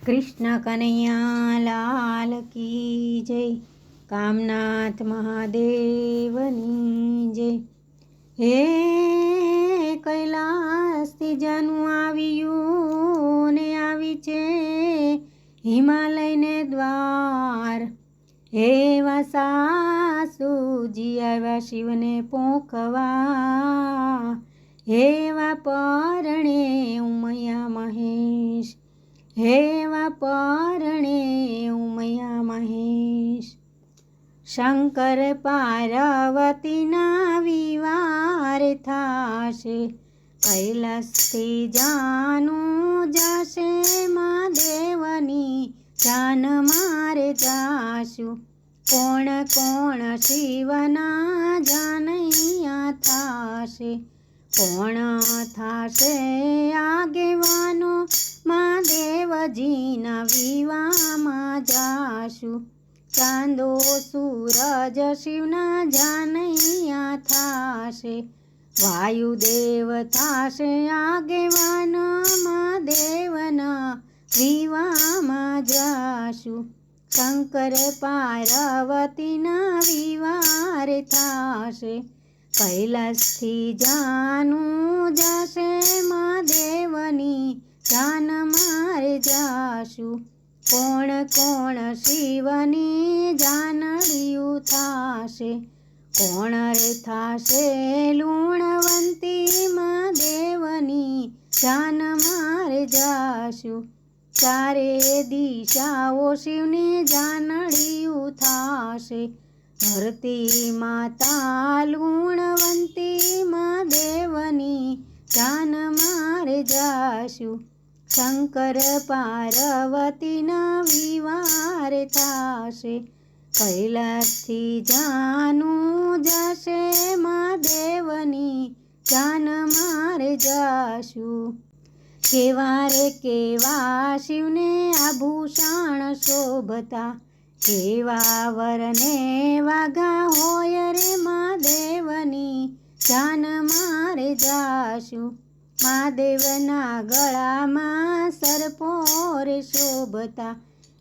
कृष्ण कन्हैया लाल की जय। कामनाथ महादेवनी जय। हे कैलासથી જાનું આવ્યું ને આવી છે હિમાલયને દ્વાર। એવા સાસુજી આવ્યા શિવને પોખવા। એવા પરણે ઉમૈયા મહેશ, એવા પરણે ઉમૈયા મહેશ। શંકર પાર્વતીના વિવાર થાશે, કૈલાસથી જાનું જશે મહાદેવની જાન મારે જાશું। કોણ કોણ શિવના જાનૈયા થાશે, કોણ થાશે આગેવાનો મહાદેવજીના વિવામાં જાશું। ચાંદો સૂરજ શિવના જાનૈયા થાશે, વાયુદેવ થાશે આગેવાન મહાદેવના વિવામાં જાશું। શંકર પાર્વતીના વિવાર થાશે, કૈલાસથી જાનું જશે મહાદેવની જાન મારે જાશું। કોણ કોણ શિવની જાનડિયું થાશે, કોણ રે થાશે લુણવંતી મહાદેવની જાન મારે જાશું। ચારે દિશાઓ શિવની જાનડિયું થાશે, ધરતી માતા લુણવંતી મહાદેવની જાન મારે જાશું। શંકર પાર્વતીના વિવાર થાશે, કૈલાસથી જાનું જશે મહાદેવની જાન મારે જાશું। કેવા રે કેવા શિવને આભૂષણ શોભતા, કેવા વરને વાઘા હોય રે મહાદેવની જાન મારે જાશું। મહાદેવના ગળામાં સર્પો રે શોભતા,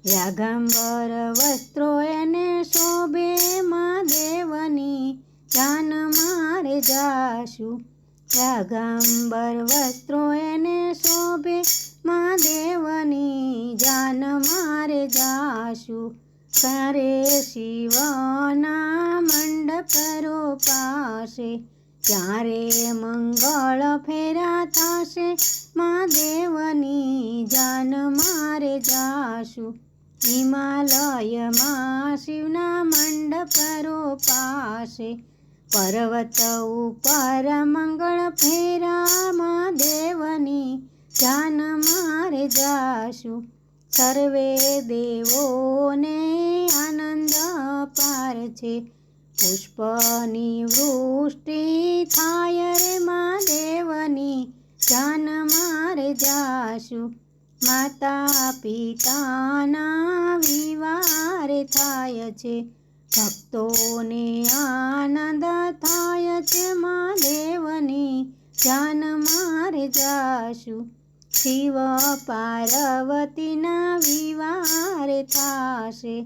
યાગંબર વસ્ત્રો એને શોભે મહાદેવની જાન મારે જાશું। યાગંબર વસ્ત્રો એને શોભે મહાદેવની જાન મારે જાશું। સારે શિવના મંડપ રોપાશે, ત્યારે મંગળ ફેરા થશે મહાદેવની જાન મારે જાશું। હિમાલયમાં શિવના મંડપ રોપાશે, પર્વત ઉપર મંગળ ફેરા મહાદેવની જાન મારે જાશું। સર્વે દેવોને આનંદ અપાર છે, પુષ્પની વૃષ્ટિ થાય રે મહાદેવની જાન મારે જાશું। માતા પિતાના વિવાર થાય છે, ભક્તોને આનંદ થાય છે મહાદેવની જાન મારે જાશું। શિવ પાર્વતીના વિવાર થાશે,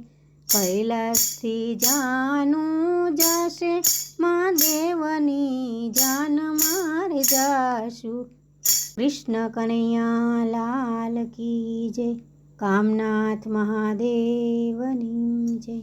કૈલાસથી જાનું જશે મહાદેવની જાન મારે જાશું। કૃષ્ણ કન્હૈયા લાલ કી જય। કામનાથ મહાદેવની જય।